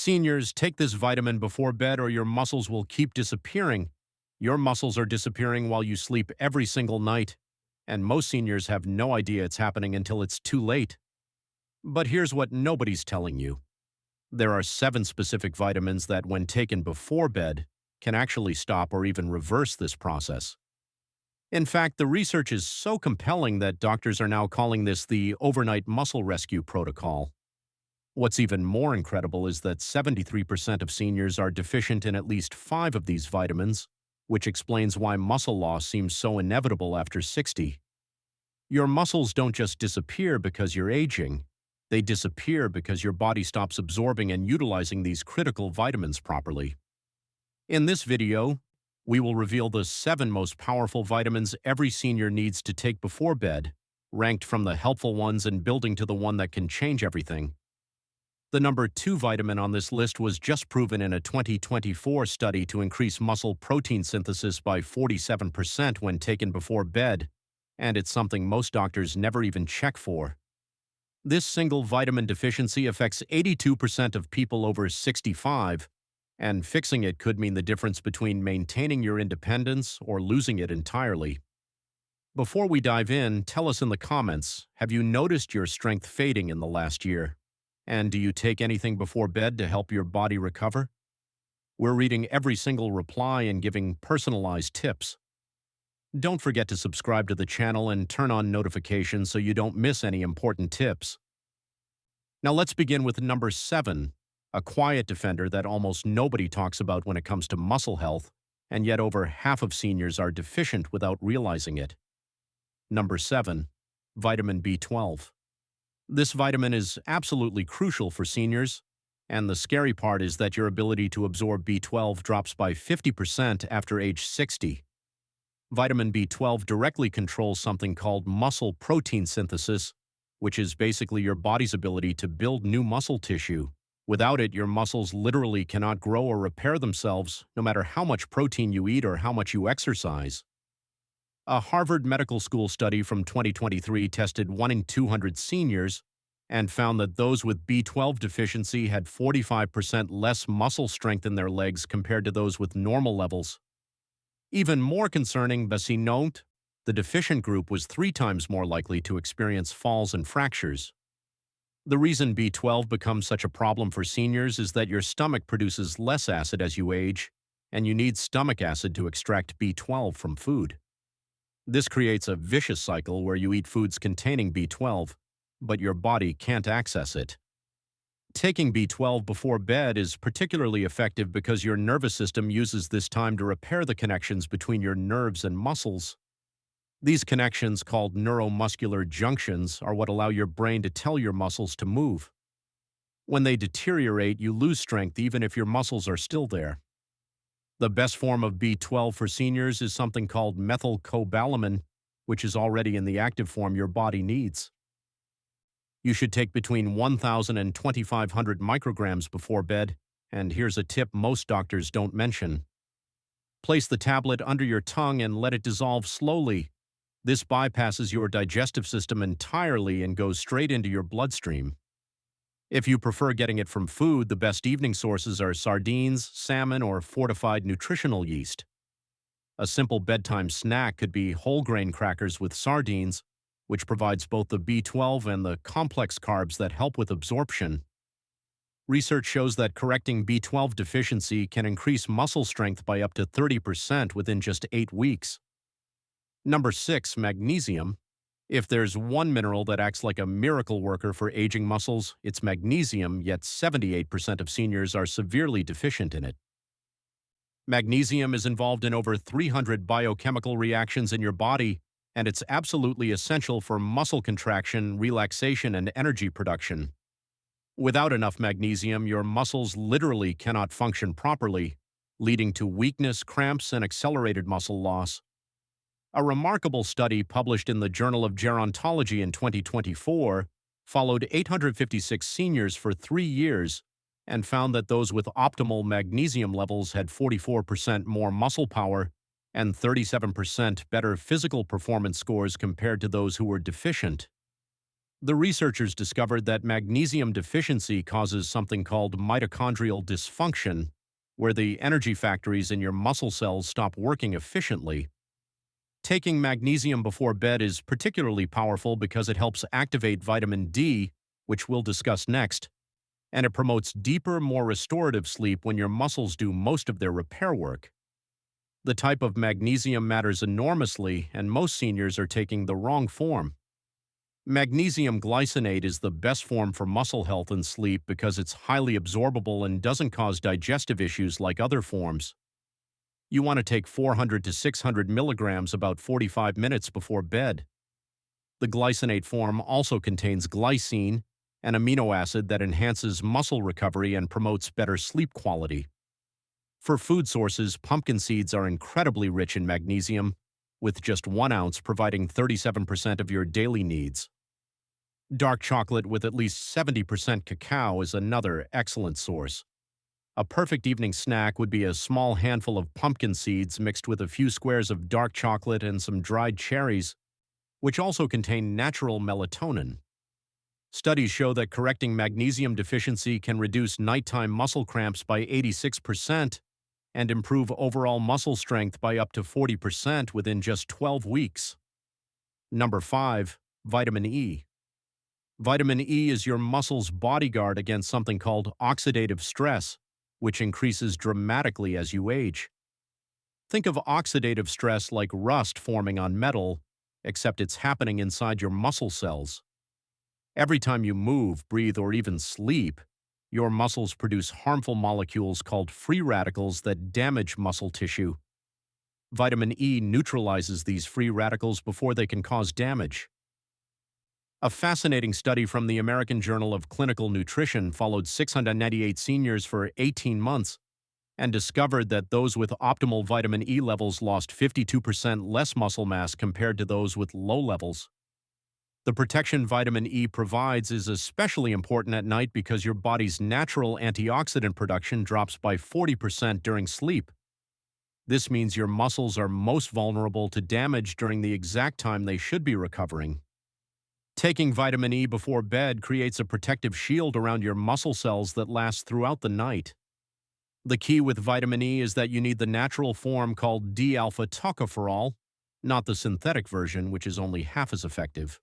Seniors, take this vitamin before bed or your muscles will keep disappearing. Your muscles are disappearing while you sleep every single night, and most seniors have no idea it's happening until it's too late. But here's what nobody's telling you. There are 7 specific vitamins that, when taken before bed, can actually stop or even reverse this process. In fact, the research is so compelling that doctors are now calling this the overnight muscle rescue protocol. What's even more incredible is that 73% of seniors are deficient in at least 5 of these vitamins, which explains why muscle loss seems so inevitable after 60. Your muscles don't just disappear because you're aging. They disappear because your body stops absorbing and utilizing these critical vitamins properly. In this video, we will reveal the 7 most powerful vitamins every senior needs to take before bed, ranked from the helpful ones and building to the one that can change everything. The number 2 vitamin on this list was just proven in a 2024 study to increase muscle protein synthesis by 47% when taken before bed, and it's something most doctors never even check for. This single vitamin deficiency affects 82% of people over 65, and fixing it could mean the difference between maintaining your independence or losing it entirely. Before we dive in, tell us in the comments, have you noticed your strength fading in the last year? And do you take anything before bed to help your body recover? We're reading every single reply and giving personalized tips. Don't forget to subscribe to the channel and turn on notifications so you don't miss any important tips. Now let's begin with number 7, a quiet defender that almost nobody talks about when it comes to muscle health, and yet over half of seniors are deficient without realizing it. Number 7, vitamin B12. This vitamin is absolutely crucial for seniors, and the scary part is that your ability to absorb B12 drops by 50% after age 60. Vitamin B12 directly controls something called muscle protein synthesis, which is basically your body's ability to build new muscle tissue. Without it, your muscles literally cannot grow or repair themselves, no matter how much protein you eat or how much you exercise. A Harvard Medical School study from 2023 tested 1 in 200 seniors and found that those with B12 deficiency had 45% less muscle strength in their legs compared to those with normal levels. Even more concerning, note, the deficient group was 3 times more likely to experience falls and fractures. The reason B12 becomes such a problem for seniors is that your stomach produces less acid as you age, and you need stomach acid to extract B12 from food. This creates a vicious cycle where you eat foods containing B12, but your body can't access it. Taking B12 before bed is particularly effective because your nervous system uses this time to repair the connections between your nerves and muscles. These connections, called neuromuscular junctions, are what allow your brain to tell your muscles to move. When they deteriorate, you lose strength even if your muscles are still there. The best form of B12 for seniors is something called methylcobalamin, which is already in the active form your body needs. You should take between 1,000 and 2,500 micrograms before bed, and here's a tip most doctors don't mention. Place the tablet under your tongue and let it dissolve slowly. This bypasses your digestive system entirely and goes straight into your bloodstream. If you prefer getting it from food, the best evening sources are sardines, salmon, or fortified nutritional yeast. A simple bedtime snack could be whole grain crackers with sardines, which provides both the B12 and the complex carbs that help with absorption. Research shows that correcting B12 deficiency can increase muscle strength by up to 30% within just 8 weeks. Number 6, magnesium. If there's one mineral that acts like a miracle worker for aging muscles, it's magnesium, yet 78% of seniors are severely deficient in it. Magnesium is involved in over 300 biochemical reactions in your body, and it's absolutely essential for muscle contraction, relaxation, and energy production. Without enough magnesium, your muscles literally cannot function properly, leading to weakness, cramps, and accelerated muscle loss. A remarkable study published in the Journal of Gerontology in 2024 followed 856 seniors for 3 years and found that those with optimal magnesium levels had 44% more muscle power and 37% better physical performance scores compared to those who were deficient. The researchers discovered that magnesium deficiency causes something called mitochondrial dysfunction, where the energy factories in your muscle cells stop working efficiently. Taking magnesium before bed is particularly powerful because it helps activate vitamin D, which we'll discuss next, and it promotes deeper, more restorative sleep when your muscles do most of their repair work. The type of magnesium matters enormously, and most seniors are taking the wrong form. Magnesium glycinate is the best form for muscle health and sleep because it's highly absorbable and doesn't cause digestive issues like other forms. You want to take 400 to 600 milligrams about 45 minutes before bed. The glycinate form also contains glycine, an amino acid that enhances muscle recovery and promotes better sleep quality. For food sources, pumpkin seeds are incredibly rich in magnesium, with just 1 ounce providing 37% of your daily needs. Dark chocolate with at least 70% cacao is another excellent source. A perfect evening snack would be a small handful of pumpkin seeds mixed with a few squares of dark chocolate and some dried cherries, which also contain natural melatonin. Studies show that correcting magnesium deficiency can reduce nighttime muscle cramps by 86% and improve overall muscle strength by up to 40% within just 12 weeks. Number 5. Vitamin E. Vitamin E is your muscle's bodyguard against something called oxidative stress, which increases dramatically as you age. Think of oxidative stress like rust forming on metal, except it's happening inside your muscle cells. Every time you move, breathe, or even sleep, your muscles produce harmful molecules called free radicals that damage muscle tissue. Vitamin E neutralizes these free radicals before they can cause damage. A fascinating study from the American Journal of Clinical Nutrition followed 698 seniors for 18 months and discovered that those with optimal vitamin E levels lost 52% less muscle mass compared to those with low levels. The protection vitamin E provides is especially important at night because your body's natural antioxidant production drops by 40% during sleep. This means your muscles are most vulnerable to damage during the exact time they should be recovering. Taking vitamin E before bed creates a protective shield around your muscle cells that lasts throughout the night. The key with vitamin E is that you need the natural form called D-alpha tocopherol, not the synthetic version, which is only half as effective.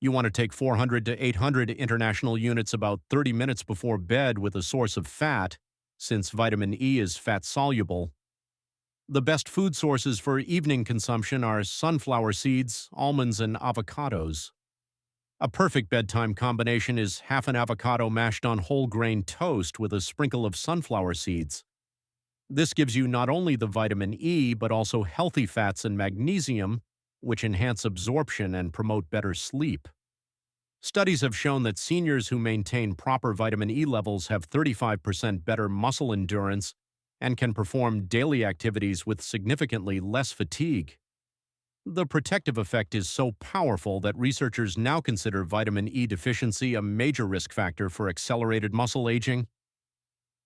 You want to take 400 to 800 international units about 30 minutes before bed with a source of fat, since vitamin E is fat-soluble. The best food sources for evening consumption are sunflower seeds, almonds, and avocados. A perfect bedtime combination is half an avocado mashed on whole grain toast with a sprinkle of sunflower seeds. This gives you not only the vitamin E but also healthy fats and magnesium, which enhance absorption and promote better sleep. Studies have shown that seniors who maintain proper vitamin E levels have 35% better muscle endurance and can perform daily activities with significantly less fatigue. The protective effect is so powerful that researchers now consider vitamin E deficiency a major risk factor for accelerated muscle aging.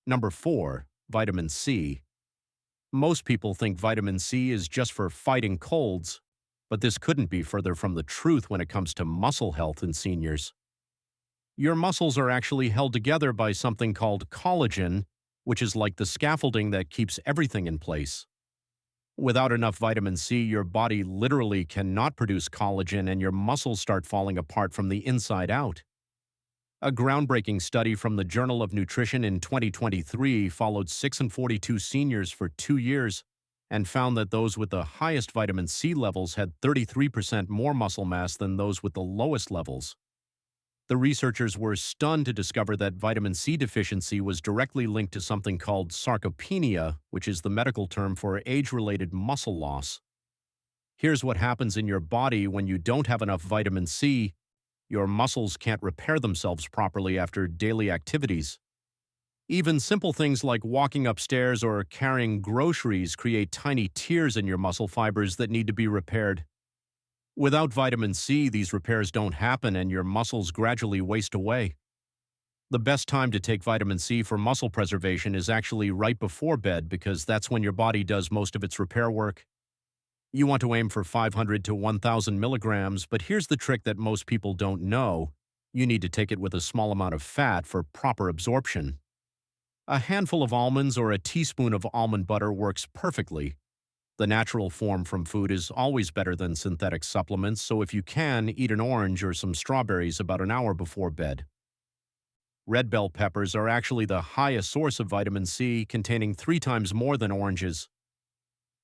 Number 4. Vitamin C. Most people think vitamin C is just for fighting colds, but this couldn't be further from the truth when it comes to muscle health in seniors. Your muscles are actually held together by something called collagen, which is like the scaffolding that keeps everything in place. Without enough vitamin C, your body literally cannot produce collagen and your muscles start falling apart from the inside out. A groundbreaking study from the Journal of Nutrition in 2023 followed 642 seniors for 2 years and found that those with the highest vitamin C levels had 33% more muscle mass than those with the lowest levels. The researchers were stunned to discover that vitamin C deficiency was directly linked to something called sarcopenia, which is the medical term for age-related muscle loss. Here's what happens in your body when you don't have enough vitamin C. Your muscles can't repair themselves properly after daily activities. Even simple things like walking upstairs or carrying groceries create tiny tears in your muscle fibers that need to be repaired. Without vitamin C, these repairs don't happen and your muscles gradually waste away. The best time to take vitamin C for muscle preservation is actually right before bed because that's when your body does most of its repair work. You want to aim for 500 to 1,000 milligrams, but here's the trick that most people don't know. You need to take it with a small amount of fat for proper absorption. A handful of almonds or a teaspoon of almond butter works perfectly. The natural form from food is always better than synthetic supplements, so if you can, eat an orange or some strawberries about an hour before bed. Red bell peppers are actually the highest source of vitamin C, containing 3 times more than oranges.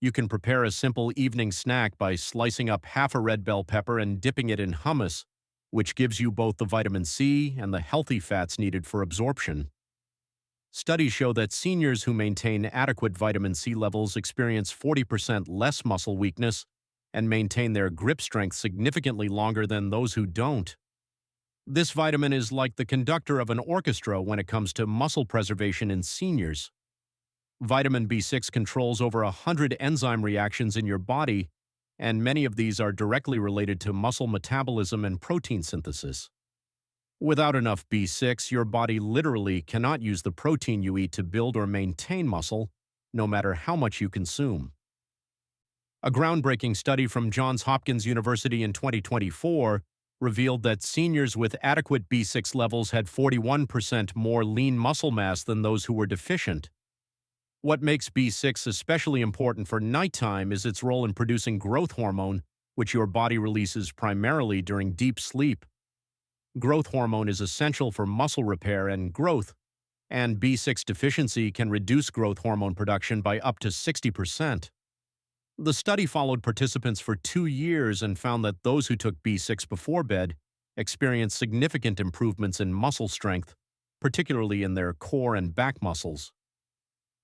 You can prepare a simple evening snack by slicing up half a red bell pepper and dipping it in hummus, which gives you both the vitamin C and the healthy fats needed for absorption. Studies show that seniors who maintain adequate vitamin C levels experience 40% less muscle weakness and maintain their grip strength significantly longer than those who don't. This vitamin is like the conductor of an orchestra when it comes to muscle preservation in seniors. Vitamin B6 controls over 100 enzyme reactions in your body, and many of these are directly related to muscle metabolism and protein synthesis. Without enough B6, your body literally cannot use the protein you eat to build or maintain muscle, no matter how much you consume. A groundbreaking study from Johns Hopkins University in 2024 revealed that seniors with adequate B6 levels had 41% more lean muscle mass than those who were deficient. What makes B6 especially important for nighttime is its role in producing growth hormone, which your body releases primarily during deep sleep. Growth hormone is essential for muscle repair and growth, and B6 deficiency can reduce growth hormone production by up to 60%. The study followed participants for 2 years and found that those who took B6 before bed experienced significant improvements in muscle strength, particularly in their core and back muscles.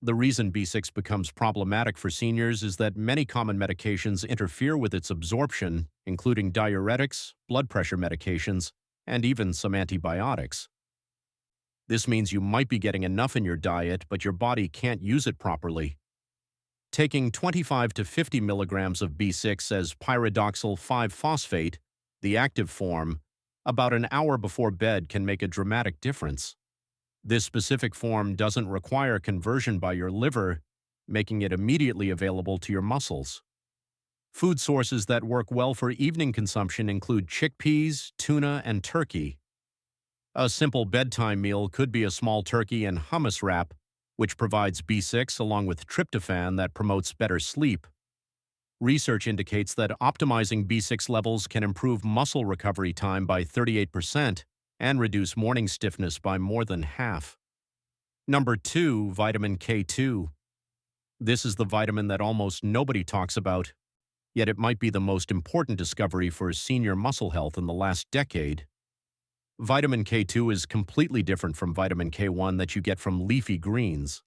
The reason B6 becomes problematic for seniors is that many common medications interfere with its absorption, including diuretics, blood pressure medications, and even some antibiotics. This means you might be getting enough in your diet, but your body can't use it properly. Taking 25 to 50 milligrams of B6 as pyridoxal 5-phosphate, the active form, about an hour before bed can make a dramatic difference. This specific form doesn't require conversion by your liver, making it immediately available to your muscles. Food sources that work well for evening consumption include chickpeas, tuna, and turkey. A simple bedtime meal could be a small turkey and hummus wrap, which provides B6 along with tryptophan that promotes better sleep. Research indicates that optimizing B6 levels can improve muscle recovery time by 38% and reduce morning stiffness by more than half. Number 2, vitamin K2. This is the vitamin that almost nobody talks about, yet it might be the most important discovery for senior muscle health in the last decade. Vitamin K2 is completely different from vitamin K1 that you get from leafy greens.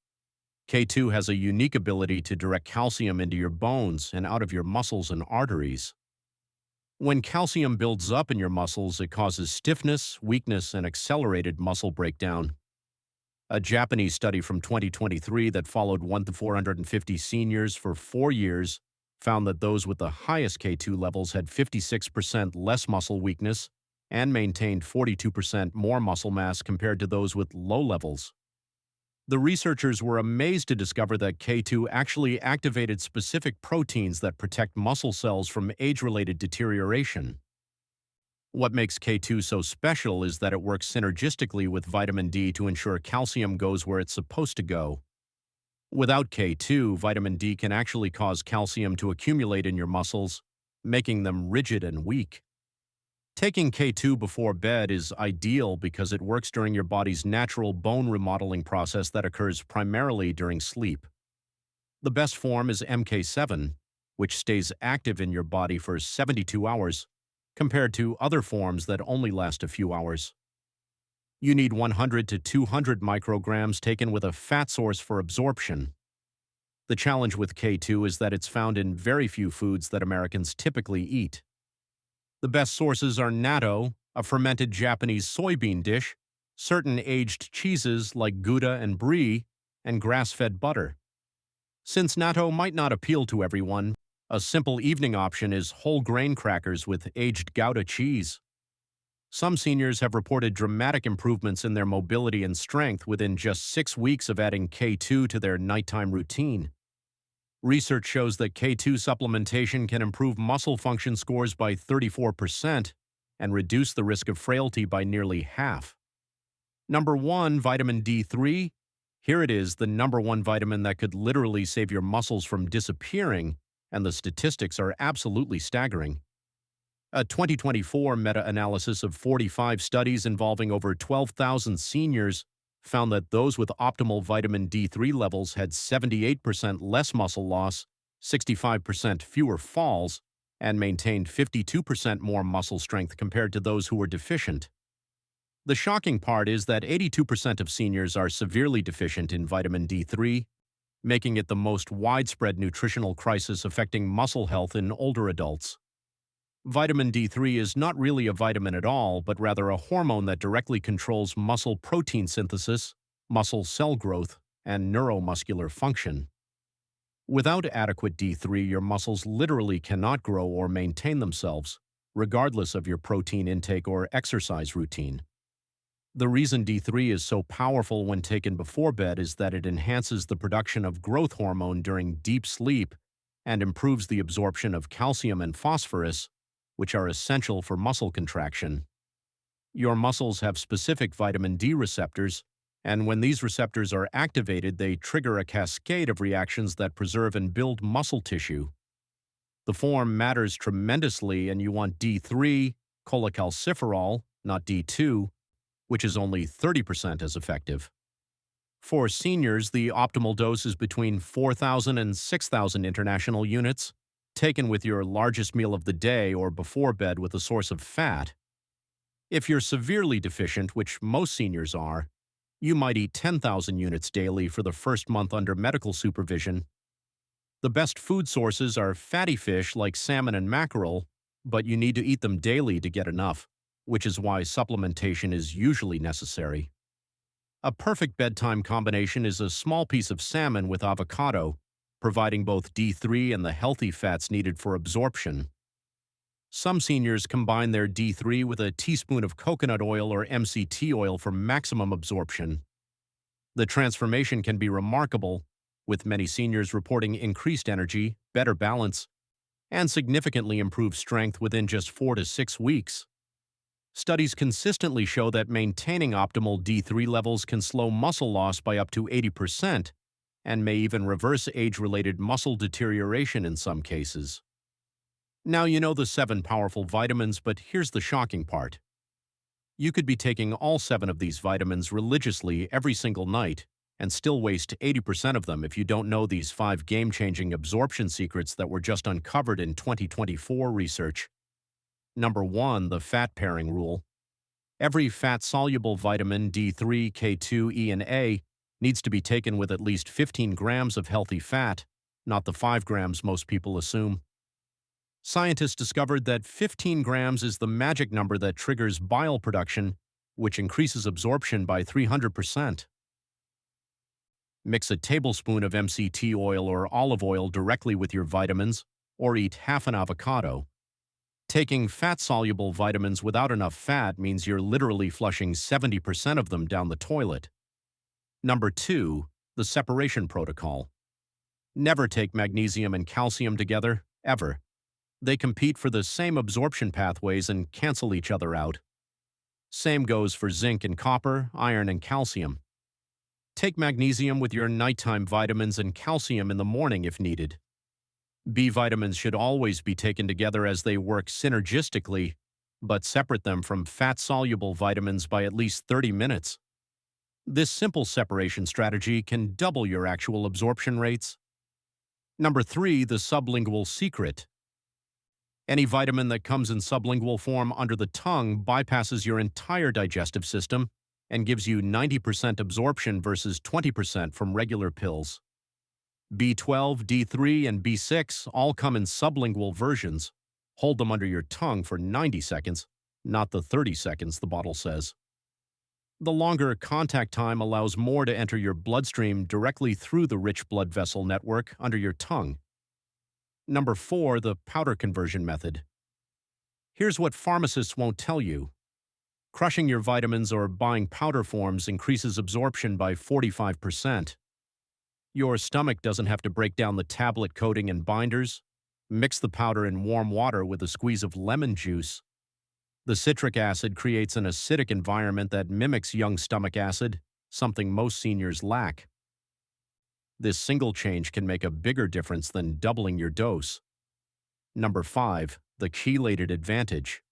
K2 has a unique ability to direct calcium into your bones and out of your muscles and arteries. When calcium builds up in your muscles, it causes stiffness, weakness, and accelerated muscle breakdown. A Japanese study from 2023 that followed 1 to 450 seniors for 4 years found that those with the highest K2 levels had 56% less muscle weakness and maintained 42% more muscle mass compared to those with low levels. The researchers were amazed to discover that K2 actually activated specific proteins that protect muscle cells from age-related deterioration. What makes K2 so special is that it works synergistically with vitamin D to ensure calcium goes where it's supposed to go. Without K2, vitamin D can actually cause calcium to accumulate in your muscles, making them rigid and weak. Taking K2 before bed is ideal because it works during your body's natural bone remodeling process that occurs primarily during sleep. The best form is MK7, which stays active in your body for 72 hours, compared to other forms that only last a few hours. You need 100 to 200 micrograms taken with a fat source for absorption. The challenge with K2 is that it's found in very few foods that Americans typically eat. The best sources are natto, a fermented Japanese soybean dish, certain aged cheeses like Gouda and Brie, and grass-fed butter. Since natto might not appeal to everyone, a simple evening option is whole grain crackers with aged Gouda cheese. Some seniors have reported dramatic improvements in their mobility and strength within just 6 weeks of adding K2 to their nighttime routine. Research shows that K2 supplementation can improve muscle function scores by 34% and reduce the risk of frailty by nearly half. Number 1, vitamin D3. Here it is, the number one vitamin that could literally save your muscles from disappearing, and the statistics are absolutely staggering. A 2024 meta-analysis of 45 studies involving over 12,000 seniors found that those with optimal vitamin D3 levels had 78% less muscle loss, 65% fewer falls, and maintained 52% more muscle strength compared to those who were deficient. The shocking part is that 82% of seniors are severely deficient in vitamin D3, making it the most widespread nutritional crisis affecting muscle health in older adults. Vitamin D3 is not really a vitamin at all, but rather a hormone that directly controls muscle protein synthesis, muscle cell growth, and neuromuscular function. Without adequate D3, your muscles literally cannot grow or maintain themselves, regardless of your protein intake or exercise routine. The reason D3 is so powerful when taken before bed is that it enhances the production of growth hormone during deep sleep and improves the absorption of calcium and phosphorus, which are essential for muscle contraction. Your muscles have specific vitamin D receptors, and when these receptors are activated, they trigger a cascade of reactions that preserve and build muscle tissue. The form matters tremendously, and you want D3, cholecalciferol, not D2, which is only 30% as effective. For seniors, the optimal dose is between 4,000 and 6,000 international units, taken with your largest meal of the day or before bed with a source of fat. If you're severely deficient, which most seniors are, you might eat 10,000 units daily for the first month under medical supervision. The best food sources are fatty fish like salmon and mackerel, but you need to eat them daily to get enough, which is why supplementation is usually necessary. A perfect bedtime combination is a small piece of salmon with avocado, providing both D3 and the healthy fats needed for absorption. Some seniors combine their D3 with a teaspoon of coconut oil or MCT oil for maximum absorption. The transformation can be remarkable, with many seniors reporting increased energy, better balance, and significantly improved strength within just 4 to 6 weeks. Studies consistently show that maintaining optimal D3 levels can slow muscle loss by up to 80%, and may even reverse age-related muscle deterioration in some cases. Now you know the 7 powerful vitamins, but here's the shocking part. You could be taking all 7 of these vitamins religiously every single night and still waste 80% of them if you don't know these 5 game-changing absorption secrets that were just uncovered in 2024 research. Number 1, the fat pairing rule. Every fat-soluble vitamin D3, K2, E, and A needs to be taken with at least 15 grams of healthy fat, not the 5 grams most people assume. Scientists discovered that 15 grams is the magic number that triggers bile production, which increases absorption by 300%. Mix a tablespoon of MCT oil or olive oil directly with your vitamins, or eat half an avocado. Taking fat-soluble vitamins without enough fat means you're literally flushing 70% of them down the toilet. Number 2, the separation protocol. Never take magnesium and calcium together, ever. They compete for the same absorption pathways and cancel each other out. Same goes for zinc and copper, iron and calcium. Take magnesium with your nighttime vitamins and calcium in the morning if needed. B vitamins should always be taken together as they work synergistically, but separate them from fat-soluble vitamins by at least 30 minutes. This simple separation strategy can double your actual absorption rates. Number 3, the sublingual secret. Any vitamin that comes in sublingual form under the tongue bypasses your entire digestive system and gives you 90% absorption versus 20% from regular pills. B12, D3, and B6 all come in sublingual versions. Hold them under your tongue for 90 seconds, not the 30 seconds the bottle says. The longer contact time allows more to enter your bloodstream directly through the rich blood vessel network under your tongue. Number 4, the powder conversion method. Here's what pharmacists won't tell you. Crushing your vitamins or buying powder forms increases absorption by 45%. Your stomach doesn't have to break down the tablet coating and binders. Mix the powder in warm water with a squeeze of lemon juice. The citric acid creates an acidic environment that mimics young stomach acid, something most seniors lack. This single change can make a bigger difference than doubling your dose. Number 5. The chelated advantage.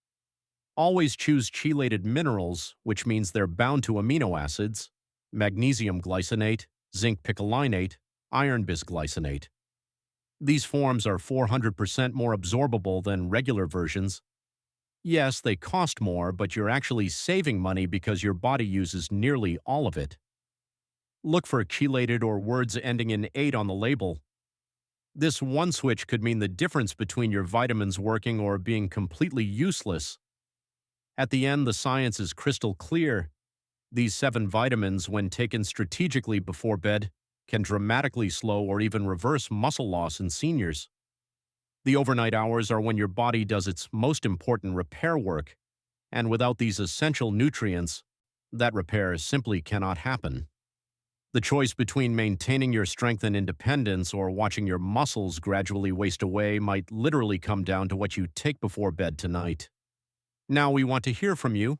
Always choose chelated minerals, which means they're bound to amino acids, magnesium glycinate, zinc picolinate, iron bisglycinate. These forms are 400% more absorbable than regular versions. Yes, they cost more, but you're actually saving money because your body uses nearly all of it. Look for chelated or words ending in "ate" on the label. This one switch could mean the difference between your vitamins working or being completely useless. At the end, the science is crystal clear. These 7 vitamins, when taken strategically before bed, can dramatically slow or even reverse muscle loss in seniors. The overnight hours are when your body does its most important repair work, and without these essential nutrients, that repair simply cannot happen. The choice between maintaining your strength and independence or watching your muscles gradually waste away might literally come down to what you take before bed tonight. Now we want to hear from you.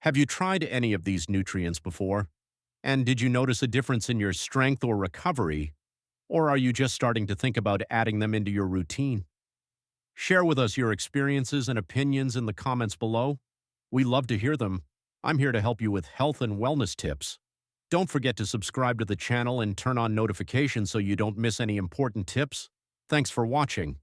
Have you tried any of these nutrients before? And did you notice a difference in your strength or recovery? Or are you just starting to think about adding them into your routine? Share with us your experiences and opinions in the comments below. We love to hear them. I'm here to help you with health and wellness tips. Don't forget to subscribe to the channel and turn on notifications so you don't miss any important tips. Thanks for watching.